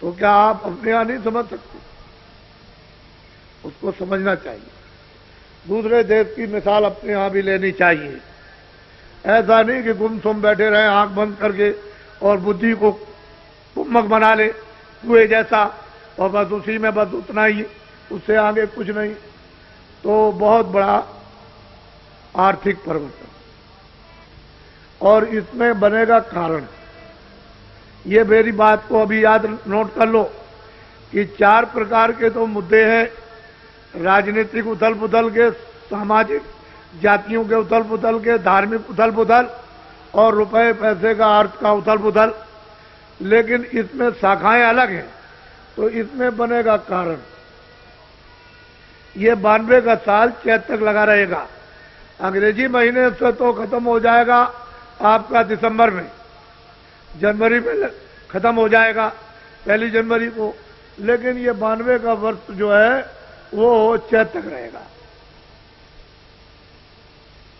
तो क्या आप अपने यहाँ नहीं समझ सकते? उसको समझना चाहिए। दूसरे देश की मिसाल अपने यहाँ भी लेनी चाहिए। ऐसा नहीं कि गुमसुम बैठे रहे आंख बंद करके और बुद्धि को कुम्मक बना ले कुएं जैसा, और बस उसी में बस उतना ही, उससे आगे कुछ नहीं। तो बहुत बड़ा आर्थिक परिवर्तन, और इसमें बनेगा कारण। ये मेरी बात को अभी याद नोट कर लो कि 4 प्रकार के तो मुद्दे हैं, राजनीतिक उथल पुथल के, सामाजिक जातियों के उथल पुथल के, धार्मिक उथल पुथल, और रुपए पैसे का अर्थ का उथल पुथल। लेकिन इसमें शाखाएं अलग हैं, तो इसमें बनेगा कारण। ये 92 का साल चैत तक लगा रहेगा। अंग्रेजी महीने से तो खत्म हो जाएगा आपका दिसंबर में, जनवरी में खत्म हो जाएगा 1 जनवरी को। लेकिन ये 92 का वर्ष जो है वो चैत तक रहेगा।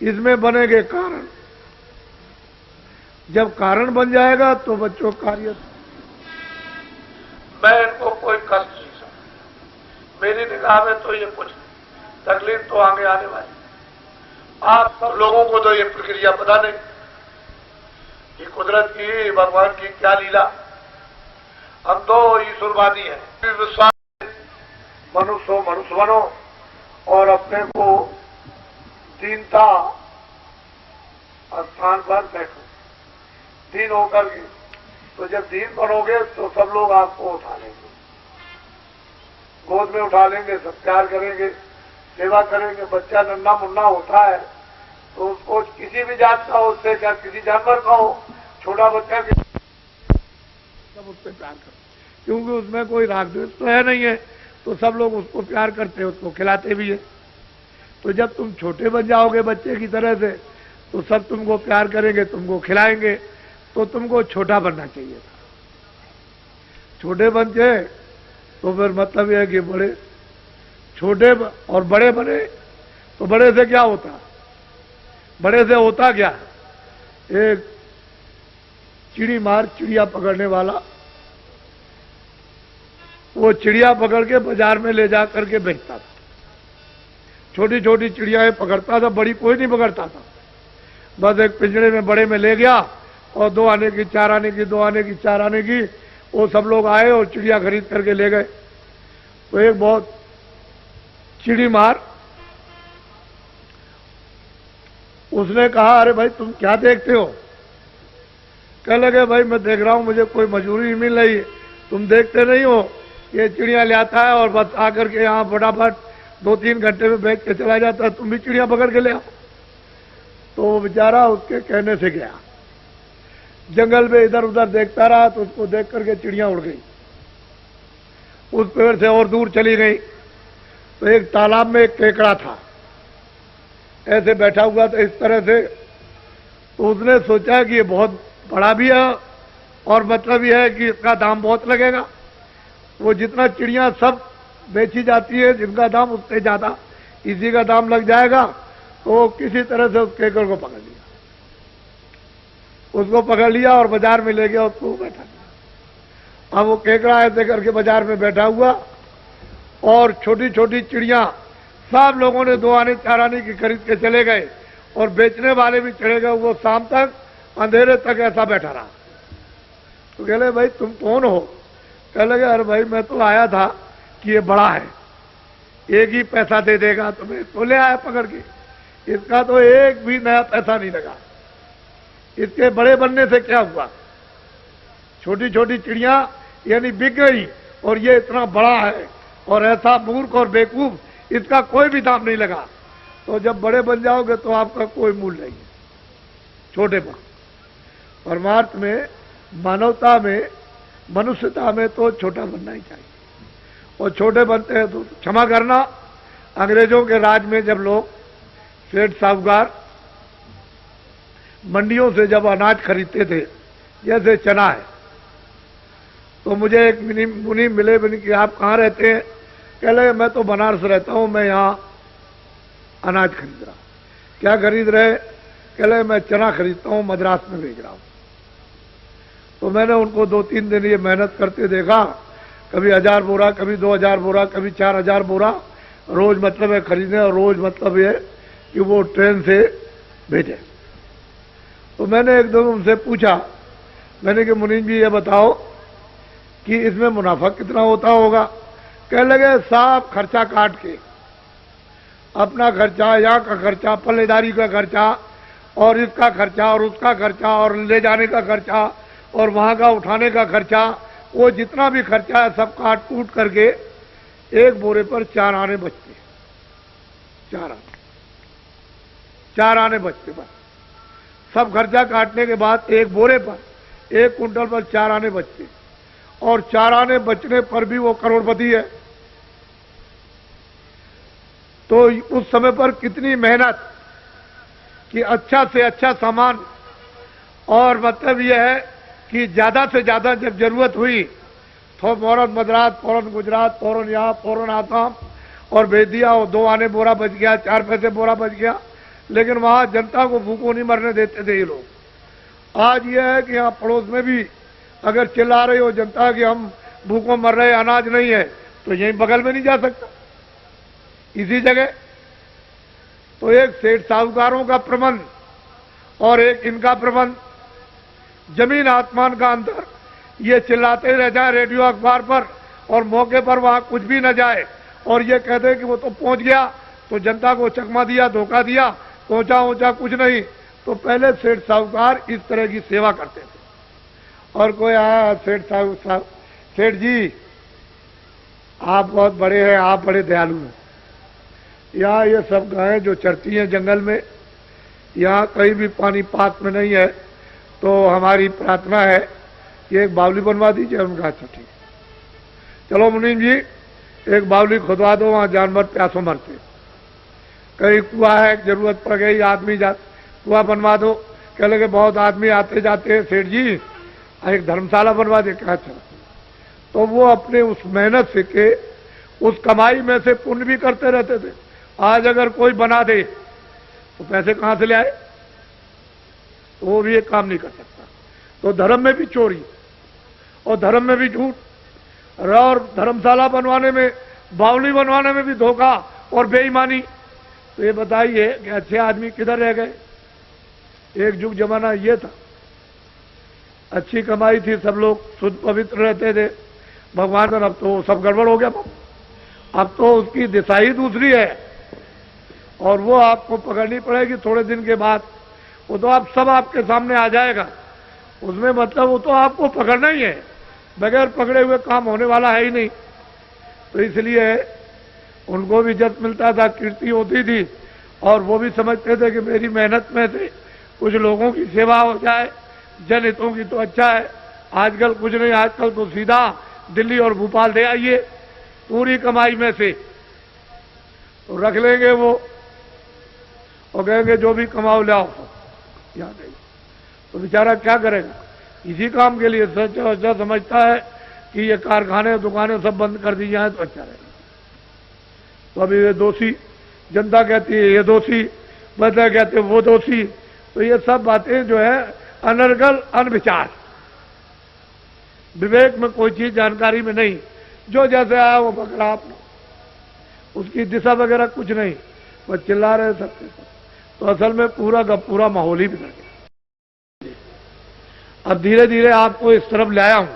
इसमें बनेंगे कारण। जब कारण बन जाएगा तो बच्चों कार्य, मैं इनको कोई कष्ट नहीं समझ, मेरी निगाह में तो ये कुछ तकलीफ तो आगे आने वाली। आप सब लोगों को तो ये प्रक्रिया पता नहीं कि कुदरत की, भगवान की क्या लीला। हम तो ईश्वरवादी हैं, विश्वास मनुष्य हो मनुष्य बनो और अपने को दीनता स्थान पर बैठो, दीन होकर के। तो जब दीन बनोगे तो सब लोग आपको उठा लेंगे, गोद में उठा लेंगे, सब प्यार करेंगे, सेवा करेंगे। बच्चा नन्ना मुन्ना होता है तो उसको किसी भी जात का हो, उससे क्या किसी जानवर का हो, छोटा बच्चा के सब उससे प्यार करते, क्योंकि उसमें कोई राग द्वेष तो है नहीं है, तो सब लोग उसको प्यार करते हैं, उसको खिलाते भी है। तो जब तुम छोटे बन जाओगे बच्चे की तरह से, तो सब तुमको प्यार करेंगे, तुमको खिलाएंगे। तो तुमको छोटा बनना चाहिए था। छोटे बन के तो फिर मतलब यह है कि बड़े, छोटे और बड़े बने तो बड़े से क्या होता? बड़े से होता क्या? एक चिड़ी मार चिड़िया पकड़ने वाला, वो चिड़िया पकड़ के बाजार में ले जा करके बेचता था। छोटी छोटी चिड़ियाएं पकड़ता था, बड़ी कोई नहीं पकड़ता था। बस एक पिंजरे में बड़े में ले गया और 2 आने की, 4 आने की, 2 आने की, 4 आने की, वो सब लोग आए और चिड़िया खरीद करके ले गए। तो एक बहुत चिड़ी मार, उसने कहा, अरे भाई तुम क्या देखते हो? कह लगे, भाई मैं देख रहा हूं, मुझे कोई मजदूरी नहीं मिल रही है, तुम देखते नहीं हो, ये चिड़िया ले आता है और बस आकर के यहाँ फटाफट 2-3 घंटे में बेच के चला जाता है, तुम भी चिड़िया पकड़ के ले आओ। तो वो बेचारा उसके कहने से गया, जंगल में इधर उधर देखता रहा, तो उसको देख करके चिड़िया उड़ गई, उस पेड़ से और दूर चली गई। तो एक तालाब में एक केकड़ा था, ऐसे बैठा हुआ था इस तरह से। तो उसने सोचा कि ये बहुत बड़ा भी है और मतलब यह है कि इसका दाम बहुत लगेगा। वो जितना चिड़िया सब बेची जाती है, जिनका दाम उससे ज्यादा इसी का दाम लग जाएगा। तो किसी तरह से उस केकड़ को पकड़ लिया, उसको पकड़ लिया और बाजार में ले गया, उसको बैठा दिया। अब वो केकड़ा ऐसे करके बाजार में बैठा हुआ और छोटी छोटी चिड़िया सब लोगों ने 2 आने 4 आने की खरीद के चले गए और बेचने वाले भी चले गए। वो शाम तक अंधेरे तक ऐसा बैठा रहा। तो कह लगे, भाई तुम कौन हो? कह लगे, अरे भाई मैं तो आया था कि ये बड़ा है, एक ही पैसा दे देगा, तो मैं तो ले आया पकड़ के। इसका तो एक भी नया पैसा नहीं लगा। इसके बड़े बनने से क्या हुआ? छोटी छोटी चिड़िया यानी बिक गई और ये इतना बड़ा है और ऐसा मूर्ख और बेवकूफ, इसका कोई भी दाम नहीं लगा। तो जब बड़े बन जाओगे तो आपका कोई मूल्य नहीं है। छोटे बन, परमार्थ में, मानवता में, मनुष्यता में तो छोटा बनना ही चाहिए। और छोटे बनते हैं तो क्षमा करना, अंग्रेजों के राज में जब लोग सेठ साहूकार मंडियों से जब अनाज खरीदते थे, जैसे चना है, तो मुझे एक मुनि मिले, बनी कि आप कहाँ रहते हैं? कह लगे, मैं तो बनारस रहता हूँ, मैं यहाँ अनाज खरीद रहा। क्या खरीद रहे? कह लगे, मैं चना खरीदता हूँ, मद्रास में भेज रहा हूँ। तो मैंने उनको 2-3 दिन ये मेहनत करते देखा कभी 1000 बोरा, कभी 2000 बोरा, कभी 4000 बोरा रोज मतलब है खरीदे, और रोज मतलब ये कि वो ट्रेन से भेजे। तो मैंने एकदम उनसे पूछा, मैंने कि मुनीम जी ये बताओ कि इसमें मुनाफा कितना होता होगा। कहने लगे साफ खर्चा काट के, अपना खर्चा, यहाँ का खर्चा, पल्लेदारी का खर्चा, और इसका खर्चा, और उसका खर्चा, और ले जाने का खर्चा, और वहाँ का उठाने का खर्चा, वो जितना भी खर्चा है सब काट कूट करके एक बोरे पर 4 आने बचते, 4 आने बचते बस। सब खर्चा काटने के बाद एक बोरे पर, 1 कुंटल पर 4 आने बचते, और 4 आने बचने पर भी वो करोड़पति है। तो उस समय पर कितनी मेहनत कि अच्छा से अच्छा सामान, और मतलब यह है कि ज्यादा से ज्यादा जब जरूरत हुई तो फौरन मद्रास, फौरन गुजरात, फौरन यहाँ, फौरन आसाम, और भेज दिया। और 2 आने बोरा बच गया, 4 पैसे बोरा बच गया। लेकिन वहां जनता को भूखों नहीं मरने देते थे ये लोग। आज यह है कि यहाँ पड़ोस में भी अगर चिल्ला रही हो जनता कि हम भूखों मर रहे, अनाज नहीं है, तो यहीं बगल में नहीं जा सकता, इसी जगह। तो एक सेठ साहूकारों का प्रबंध और एक इनका प्रबंध, जमीन आसमान का अंतर। ये चिल्लाते रह जाए रेडियो अखबार पर, और मौके पर वहां कुछ भी न जाए, और ये कहते हैं कि वो तो पहुंच गया, तो जनता को चकमा दिया, धोखा दिया, पहुंचा ऊंचा कुछ नहीं। तो पहले सेठ साहूकार इस तरह की सेवा करते थे। और कोई आया, सेठ जी आप बहुत बड़े हैं, आप बड़े दयालु हैं। यहाँ ये सब गायें जो चरती हैं जंगल में, यहाँ कहीं भी पानी पास में नहीं है, तो हमारी प्रार्थना है कि एक बावली बनवा दीजिए। उनका अच्छा ठीक है, चलो मुनीम जी एक बावली खुदवा दो, वहाँ जानवर प्यासों मरते। कहीं कुआं है, जरूरत पड़ गई, आदमी जा, कुआं बनवा दो। कह लगे बहुत आदमी आते जाते हैं, सेठ जी एक धर्मशाला बनवा दे। क्या अच्छा। तो वो अपने उस मेहनत से के उस कमाई में से पुण्य भी करते रहते थे। आज अगर कोई बना दे तो पैसे कहां से ले आए, तो वो भी एक काम नहीं कर सकता। तो धर्म में भी चोरी और धर्म में भी झूठ, और धर्मशाला बनवाने में, बावली बनवाने में भी धोखा और बेईमानी। तो ये बताइए कि अच्छे आदमी किधर रह गए। एक युग जमाना ये था, अच्छी कमाई थी, सब लोग शुद्ध पवित्र रहते थे भगवान का। अब तो सब गड़बड़ हो गया। अब तो उसकी दिशा ही दूसरी है, और वो आपको पकड़नी पड़ेगी थोड़े दिन के बाद। वो तो आप सब आपके सामने आ जाएगा, उसमें मतलब वो तो आपको पकड़ना ही है, बगैर पकड़े हुए काम होने वाला है ही नहीं। तो इसलिए उनको भी इज्जत मिलता था, कीर्ति होती थी, और वो भी समझते थे कि मेरी मेहनत में से कुछ लोगों की सेवा हो जाए, जनहितों की, तो अच्छा है। आजकल कुछ नहीं, आजकल तो सीधा दिल्ली और भोपाल दे आइए पूरी कमाई में से, तो रख लेंगे वो, और कहेंगे जो भी कमाओ ले आओ याद है। तो बेचारा क्या करेगा, इसी काम के लिए सच्चा समझता है कि ये कारखाने दुकानें सब बंद कर दी जाए तो अच्छा रहेगा। तो अभी ये दोषी, जनता कहती है ये दोषी, बदला कहते वो दोषी। तो ये सब बातें जो है अनर्गल, अनविचार, विवेक में कोई चीज जानकारी में नहीं, जो जैसे आया वो पकड़ा आपने, उसकी दिशा वगैरह कुछ नहीं, बस चिल्ला रहे सबके सब। तो असल में पूरा का पूरा माहौल ही बिगड़ गया। अब धीरे धीरे आपको इस तरफ लाया हूं,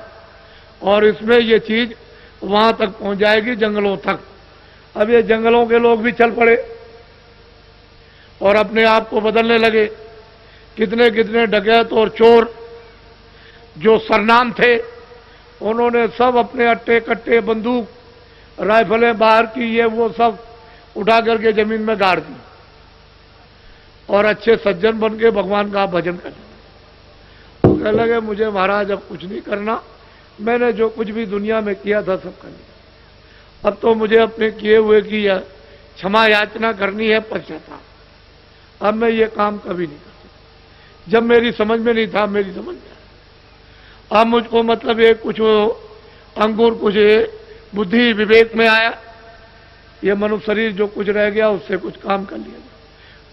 और इसमें ये चीज वहां तक पहुंच जाएगी, जंगलों तक। अब ये जंगलों के लोग भी चल पड़े और अपने आप को बदलने लगे। कितने कितने डकैत और चोर जो सरनाम थे, उन्होंने सब अपने अट्टे कट्टे, बंदूक, राइफलें बाहर की, ये वो सब उठा करके जमीन में गाड़ दी, और अच्छे सज्जन बन के भगवान का भजन कर लिया। तो कहने लगे मुझे महाराज अब कुछ नहीं करना, मैंने जो कुछ भी दुनिया में किया था सब कर लिया। अब तो मुझे अपने किए हुए की क्षमा याचना करनी है, पश्चाताप। अब मैं ये काम कभी नहीं कर सकता। जब मेरी समझ में नहीं था, मेरी समझ में आया। अब मुझको मतलब ये कुछ अंकुर, कुछ बुद्धि विवेक में आया, ये मनुष्य शरीर जो कुछ रह गया उससे कुछ काम कर लिया।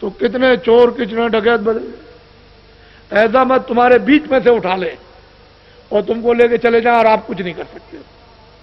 तो कितने चोर, कितने डकैत बदल गए। ऐसा मत तुम्हारे बीच में से उठा ले और तुमको लेके चले जाए और आप कुछ नहीं कर सकते।